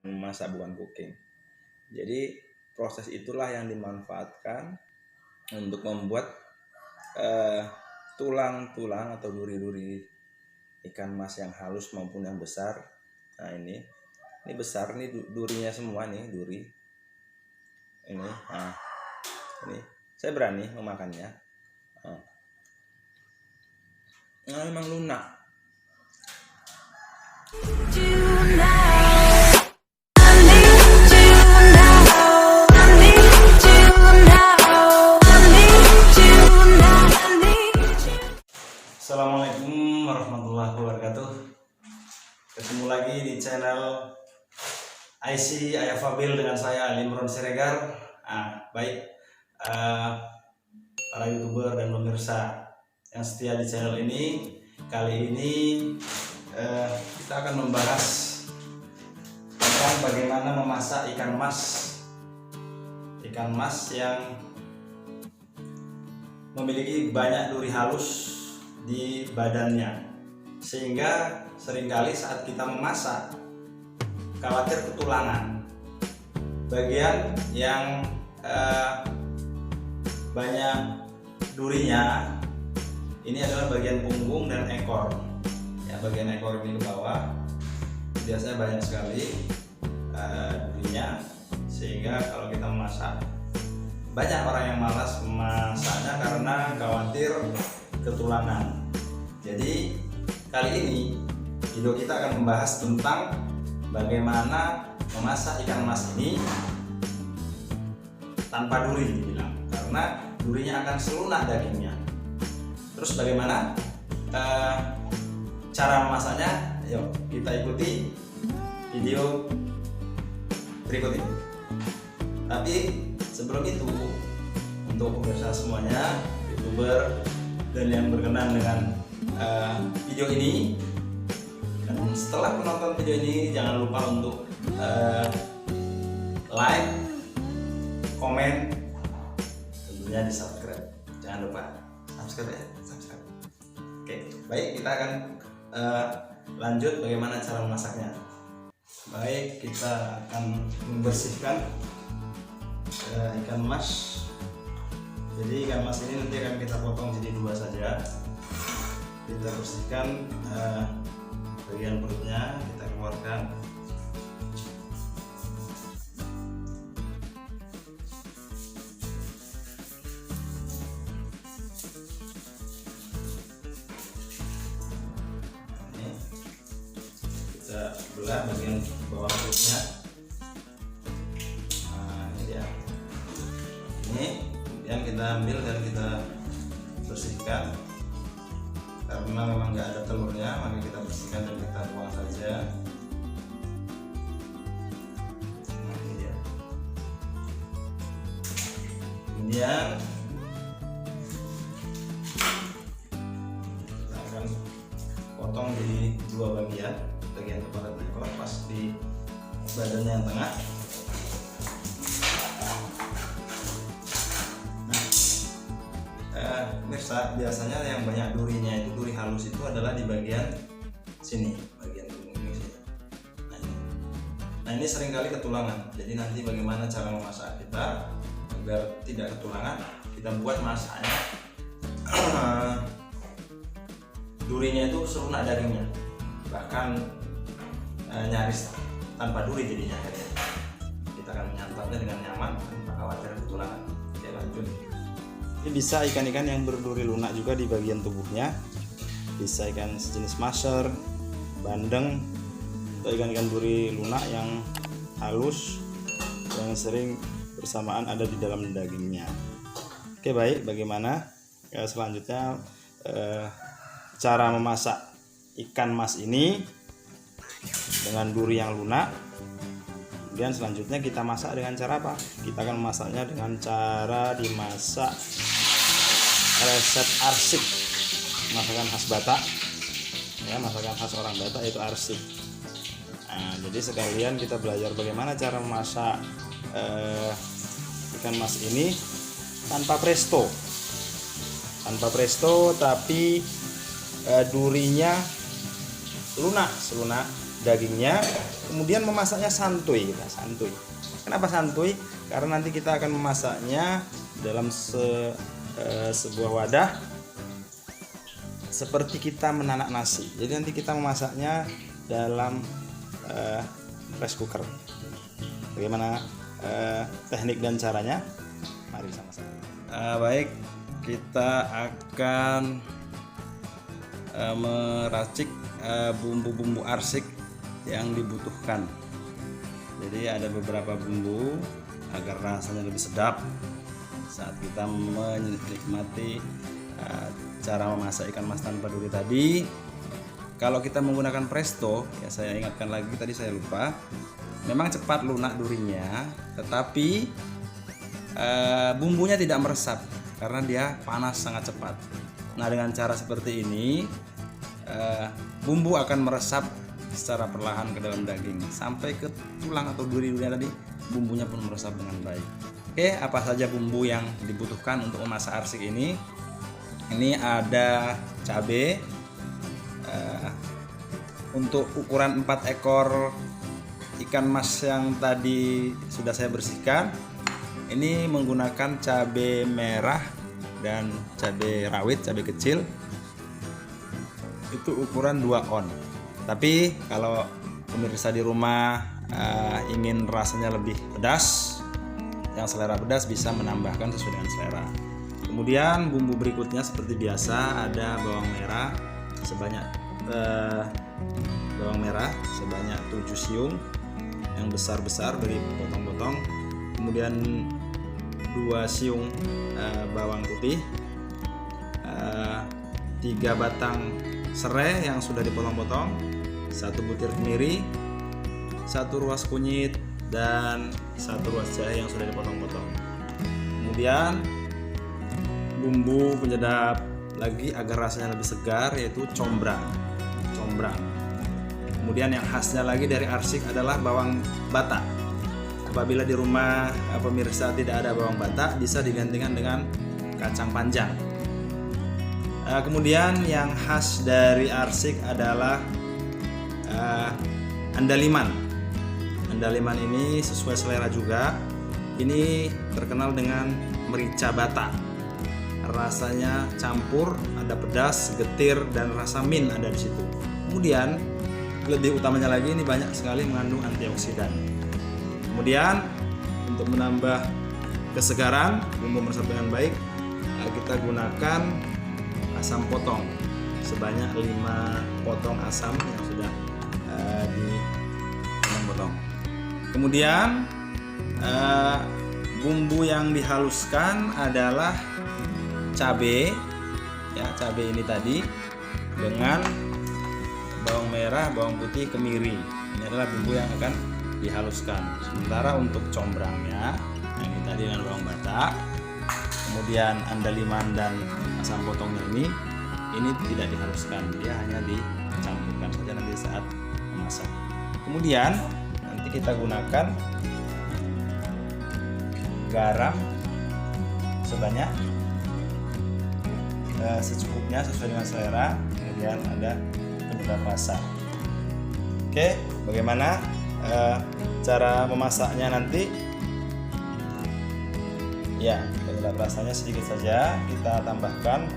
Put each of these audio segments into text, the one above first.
memasak, bukan cooking. Jadi proses itulah yang dimanfaatkan untuk membuat tulang-tulang atau duri-duri ikan mas yang halus maupun yang besar. Nah ini besar nih durinya semua nih, duri ini. Nah ini saya berani memakannya. Nah memang lunak. Assalamualaikum warahmatullahi wabarakatuh. Ketemu lagi di channel IC Ayah Fabil dengan saya Ali Imron Siregar. Baik para youtuber dan pemirsa yang setia di channel ini, kali ini kita akan membahas tentang bagaimana memasak ikan mas yang memiliki banyak duri halus di badannya, sehingga seringkali saat kita memasak khawatir ketulangan. Bagian yang banyak durinya ini adalah bagian punggung dan ekor. Ya, bagian ekor ini ke bawah biasanya banyak sekali durinya, sehingga kalau kita memasak, banyak orang yang malas memasaknya karena khawatir ketulangan. Jadi kali ini video kita akan membahas tentang bagaimana memasak ikan mas ini tanpa duri dibilang, karena durinya akan selunak dagingnya. Terus bagaimana cara memasaknya? Yuk kita ikuti video berikut ini. Tapi sebelum itu, untuk pemirsa semuanya, youtuber dan yang berkenan dengan video ini, dan setelah menonton video ini jangan lupa untuk like, komen, tentunya di subscribe. Jangan lupa subscribe ya, subscribe. Oke, baik, kita akan lanjut bagaimana cara memasaknya. Baik, kita akan membersihkan ikan mas. Jadi ikan mas ini nanti akan kita potong jadi dua saja. Kita bersihkan bagian perutnya, kita keluarkan. Ini kita belah bagian bawah perutnya. Nah, ini dia. Ini yang kita ambil dan kita bersihkan, karena memang nggak ada telurnya, maka kita bersihkan dan kita buang saja. Nah, ini dia. Kemudian kita akan potong di dua bagian kepala dan ekor, pas di badannya yang tengah. Pemirsa, biasanya yang banyak durinya itu, duri halus itu adalah di bagian sini, bagian punggung sini. Nah ini seringkali ketulangan. Jadi nanti bagaimana cara memasak kita agar tidak ketulangan, kita buat masaknya durinya itu selunak dagingnya, bahkan nyaris tanpa duri jadinya. Kita akan menyantapnya dengan nyaman tanpa khawatir ketulangan. Oke, lanjut. Ini bisa ikan-ikan yang berduri lunak juga di bagian tubuhnya, bisa ikan sejenis maser, bandeng, atau ikan-ikan duri lunak yang halus yang sering bersamaan ada di dalam dagingnya. Oke, baik, bagaimana selanjutnya cara memasak ikan mas ini dengan duri yang lunak. Kemudian selanjutnya kita masak dengan cara apa? Kita akan memasaknya dengan cara dimasak resep arsik, masakan khas Batak ya, masakan khas orang Batak yaitu arsik. Nah, jadi sekalian kita belajar bagaimana cara memasak ikan mas ini tanpa presto, tapi durinya lunak, selunak dagingnya, kemudian memasaknya santuy. Nah, santuy. Kenapa santuy? Karena nanti kita akan memasaknya dalam sebuah wadah seperti kita menanak nasi. Jadi nanti kita memasaknya dalam rice cooker. Bagaimana teknik dan caranya? Mari sama-sama. Baik, kita akan meracik bumbu-bumbu arsik yang dibutuhkan. Jadi ada beberapa bumbu agar rasanya lebih sedap saat kita menikmati cara memasak ikan mas tanpa duri tadi. Kalau kita menggunakan presto, ya saya ingatkan lagi tadi saya lupa, memang cepat lunak durinya, tetapi bumbunya tidak meresap karena dia panas sangat cepat. Nah, dengan cara seperti ini bumbu akan meresap secara perlahan ke dalam daging sampai ke tulang atau duri-durinya tadi, bumbunya pun meresap dengan baik. Oke, apa saja bumbu yang dibutuhkan untuk memasak arsik ini? Ini ada cabai untuk ukuran 4 ekor ikan mas yang tadi sudah saya bersihkan. Ini menggunakan cabai merah dan cabai rawit, cabai kecil. Itu ukuran 2 on. Tapi kalau pemirsa di rumah ingin rasanya lebih pedas, yang selera pedas bisa menambahkan sesuai dengan selera. Kemudian bumbu berikutnya seperti biasa ada bawang merah sebanyak 7 siung yang besar-besar beri potong-potong. Kemudian 2 siung bawang putih, 3 batang serai yang sudah dipotong-potong, 1 butir kemiri, 1 ruas kunyit, dan 1 ruas jahe yang sudah dipotong-potong. Kemudian bumbu penyedap lagi agar rasanya lebih segar yaitu combrang. Kemudian yang khasnya lagi dari arsik adalah bawang batak. Apabila di rumah pemirsa tidak ada bawang batak, bisa digantikan dengan kacang panjang. Kemudian yang khas dari arsik adalah andaliman. Andaliman ini sesuai selera juga. Ini terkenal dengan merica batak. Rasanya campur, ada pedas, getir, dan rasa mint ada di situ. Kemudian lebih utamanya lagi ini banyak sekali mengandung antioksidan. Kemudian untuk menambah kesegaran, bumbu meresap dengan baik, kita gunakan asam potong sebanyak 5 potong asam yang sudah dipotong. Kemudian bumbu yang dihaluskan adalah cabai, ya cabai ini tadi dengan bawang merah, bawang putih, kemiri. Ini adalah bumbu yang akan dihaluskan. Sementara untuk combrangnya, yang ini tadi dengan bawang batak, kemudian andaliman dan asam potongnya ini tidak dihaluskan, dia hanya dicampurkan saja nanti saat memasak. Kemudian nanti kita gunakan garam sebanyak secukupnya sesuai dengan selera. Kemudian ada penyedap rasa. Oke, bagaimana cara memasaknya nanti? Ya, penyedap rasanya sedikit saja kita tambahkan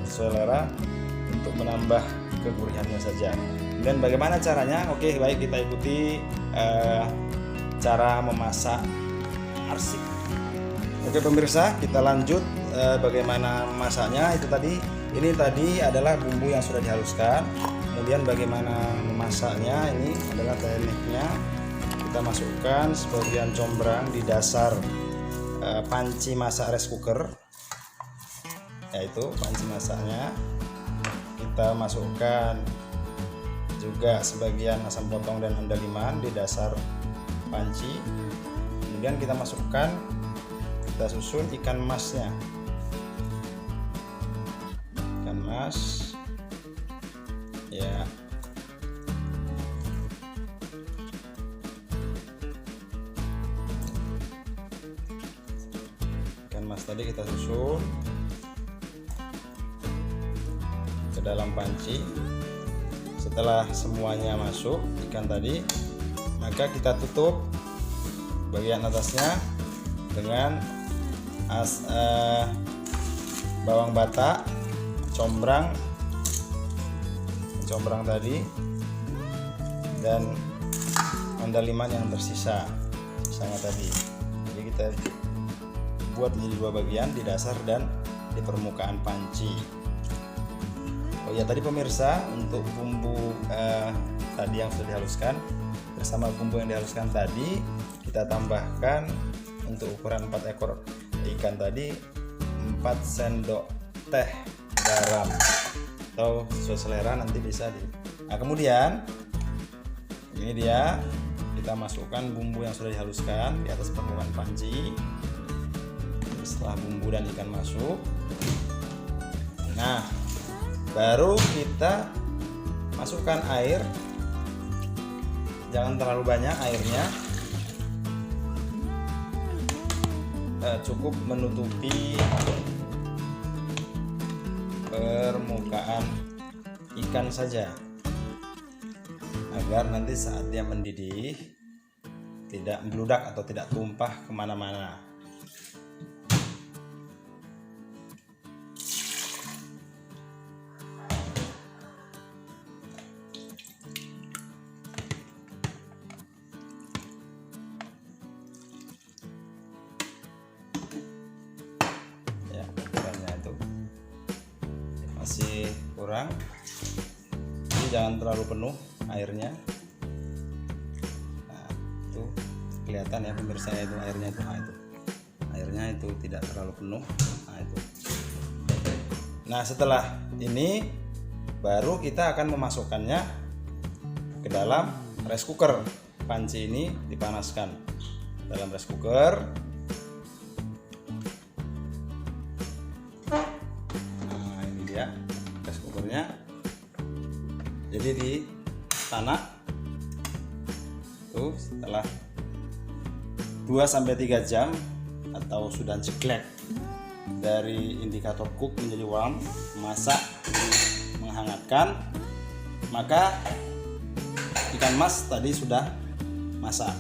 sesuai selera untuk menambah kegurihannya saja. Dan bagaimana caranya? Oke, baik, kita ikuti cara memasak arsik. Oke pemirsa, kita lanjut bagaimana memasaknya. Ini tadi adalah bumbu yang sudah dihaluskan. Kemudian bagaimana memasaknya, ini adalah tekniknya. Kita masukkan sebagian combrang di dasar panci masak rice cooker, yaitu panci masaknya. Kita masukkan juga sebagian asam potong dan andaliman di dasar panci. Kemudian kita masukkan, kita susun ikan masnya. Ikan mas, ya. Ikan mas tadi kita susun ke dalam panci setelah semuanya masuk ikan tadi, maka kita tutup bagian atasnya dengan bawang batak, combrang tadi, dan andaliman yang sisanya tadi. Jadi kita buat menjadi dua bagian, di dasar dan di permukaan panci. Oh ya, tadi pemirsa, untuk bumbu tadi yang sudah dihaluskan bersama bumbu yang dihaluskan tadi, kita tambahkan untuk ukuran 4 ekor ikan tadi 4 sendok teh garam, atau sesuai selera nanti bisa Nah, kemudian ini dia, kita masukkan bumbu yang sudah dihaluskan di atas permukaan panci. Setelah bumbu dan ikan masuk, nah baru kita masukkan air. Jangan terlalu banyak airnya, cukup menutupi permukaan ikan saja, agar nanti saat dia mendidih tidak membludak atau tidak tumpah kemana-mana. Masih kurang, jadi jangan terlalu penuh airnya. Nah, itu kelihatan ya pemirsa, itu airnya itu tidak terlalu penuh. Nah, itu. Nah, setelah ini baru kita akan memasukkannya ke dalam rice cooker. Panci ini dipanaskan dalam rice cooker. Ya, rice cookernya jadi di tanah tuh, setelah 2-3 jam atau sudah ceklek dari indikator cook menjadi warm, masak, menghangatkan, maka ikan mas tadi sudah masak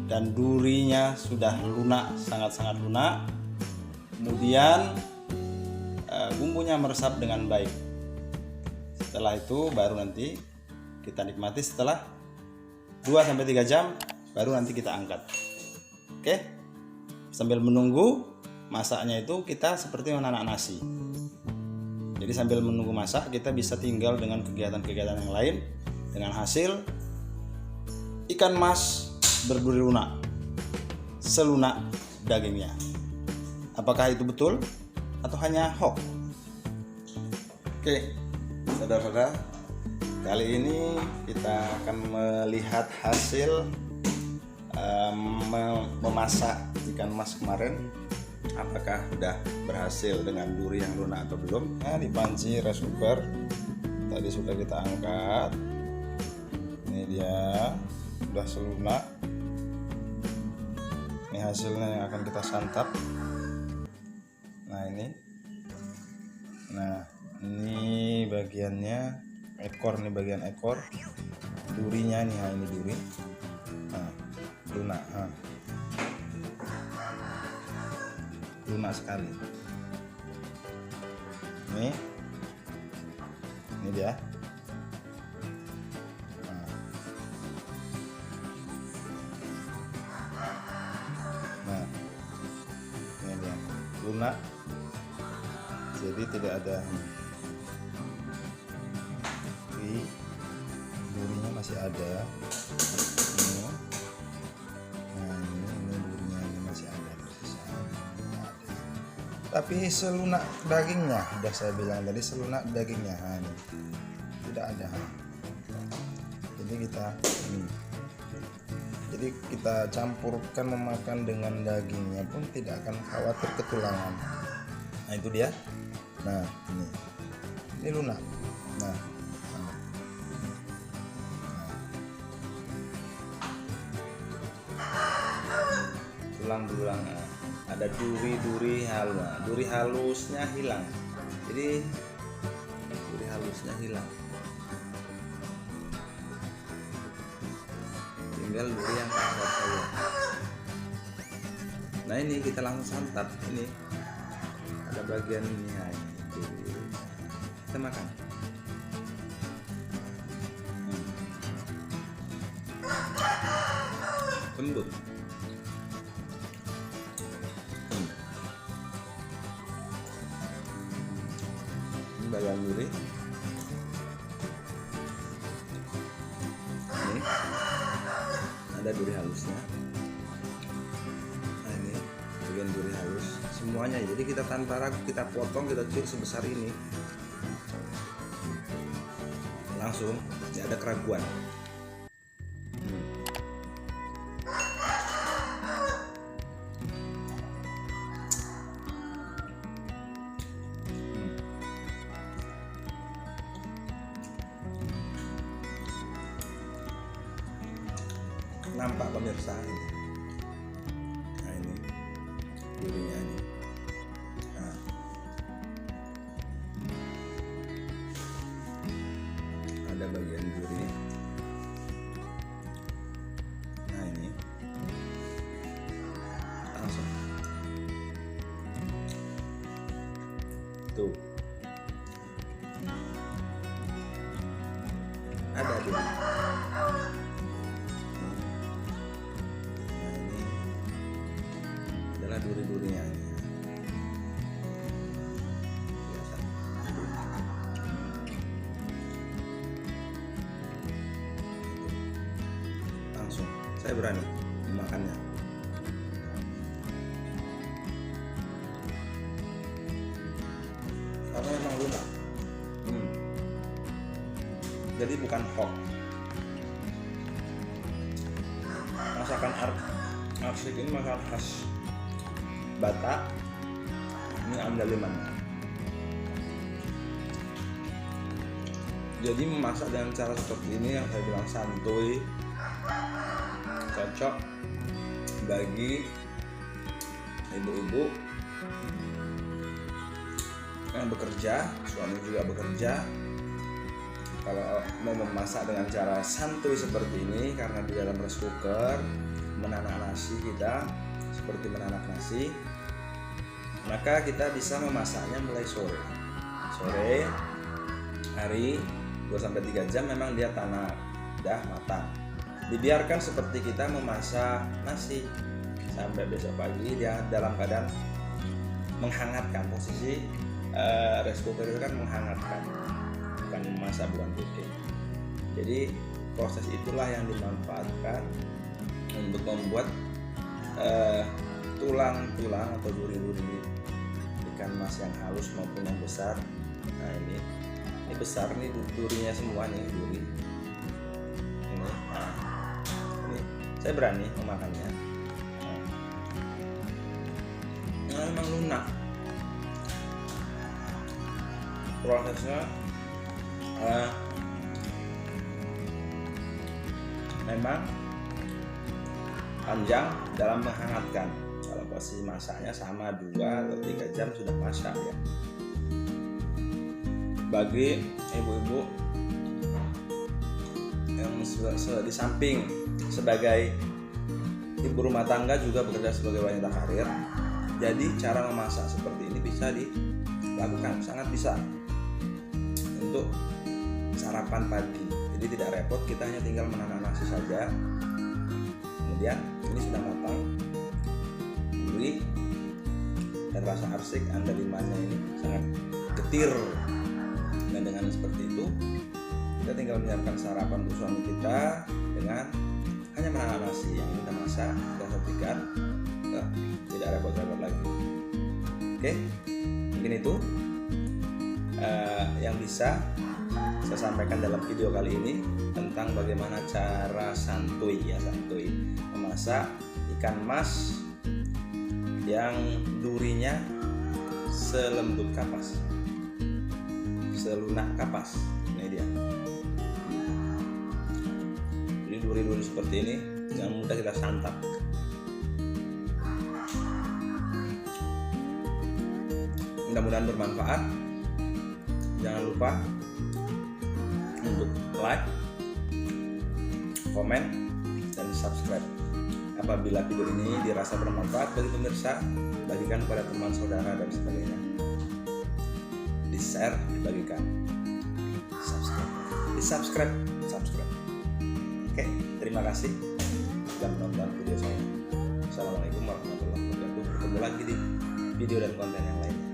dan durinya sudah lunak, sangat-sangat lunak. Kemudian bumbunya meresap dengan baik. Setelah itu baru nanti kita nikmati. Setelah 2-3 jam baru nanti kita angkat. Oke, sambil menunggu masaknya itu kita seperti menanak nasi. Jadi sambil menunggu masak kita bisa tinggal dengan kegiatan-kegiatan yang lain, dengan hasil ikan mas berduri lunak, selunak dagingnya. Apakah itu betul atau hanya hoax? Oke, saudara-saudara, kali ini kita akan melihat hasil memasak ikan mas kemarin. Apakah sudah berhasil dengan duri yang lunak atau belum? Nah, di panci rice cooker tadi sudah kita angkat. Ini dia, sudah selunak. Ini hasilnya yang akan kita santap. Nah, ini bagiannya ekor, nih bagian ekor, durinya nih, ini duri, lunak, lunak sekali. Ini dia. Nah, ini dia, lunak. Jadi tidak ada durinya, masih ada. Ini. Nah, ini durinya ini masih ada tersisa. Tapi selunak dagingnya, sudah saya bilang tadi, selunak dagingnya. Nah, ini tidak ada. Jadi kita campurkan, memakan dengan dagingnya pun tidak akan khawatir ketulangan. Nah, itu dia. Nah, ini lunak. Nah, tulang-tulang, ada duri halus. Duri halusnya hilang. Jadi duri halusnya hilang. tinggal duri yang kasar saja. Nah ini kita langsung santap. Ini ada bagian ini ya, kita makan. Lembut. Ini bagian duri. Ini ada duri halusnya. Nah ini bagian duri halus semuanya. Jadi kita tanpa ragu kita potong, kita curi sebesar ini. Langsung tidak ada keraguan. Nampak pemirsa ini. Nah ini durinya ini. Nah. Ada bagian duri. Nah ini langsung tuh ada duri. Duri-durinya biasa. Langsung saya berani memakannya. Karena memang lunak. Jadi bukan hoax. Masakan arsik ini masakan khas Batak. Ini andaliman. Jadi memasak dengan cara seperti ini yang saya bilang santuy, cocok bagi ibu-ibu yang bekerja, suami juga bekerja. Kalau mau memasak dengan cara santuy seperti ini, karena di dalam rice cooker menanak nasi kita seperti menanak nasi, maka kita bisa memasaknya mulai sore hari 2-3 jam memang dia tanak, dah matang. Dibiarkan seperti kita memasak nasi sampai besok pagi dia dalam keadaan menghangatkan. Posisi rice cooker itu kan menghangatkan, bukan memasak, bukan cooking. Jadi proses itulah yang dimanfaatkan untuk membuat tulang-tulang atau duri-duri ikan mas yang halus maupun yang besar. Nah ini besar nih durinya semua nih duri ini. Nah, ini saya berani memakannya. Nah, memang lunak prosesnya. Memang panjang dalam menghangatkan. Kalau posisi masaknya sama 2-3 jam sudah masak ya. Bagi ibu-ibu yang di samping sebagai ibu rumah tangga juga bekerja sebagai wanita karir, jadi cara memasak seperti ini bisa dilakukan, sangat bisa untuk sarapan pagi. Jadi tidak repot, kita hanya tinggal menanak nasi saja. Kemudian ini sudah matang, gurih dan rasa arsik andalimannya ini sangat getir. Dan dengan seperti itu kita tinggal menyiapkan sarapan untuk suami kita dengan hanya menanak nasi yang kita masak, kita sajikan, tidak repot-repot lagi. Oke, mungkin itu yang bisa saya sampaikan dalam video kali ini tentang bagaimana cara santuy memasak ikan mas yang durinya selembut kapas, selunak kapas. Ini dia. Jadi duri-duri seperti ini yang mudah kita santap. Mudah-mudahan bermanfaat. Jangan lupa untuk like, komen, dan di subscribe. Apabila video ini dirasa bermanfaat bagi pemirsa, bagikan kepada teman, saudara, dan sebagainya. Di share, dibagikan. Subscribe. Oke, terima kasih sudah menonton video saya. Assalamualaikum warahmatullahi wabarakatuh. Ketemu lagi di video dan konten yang lainnya.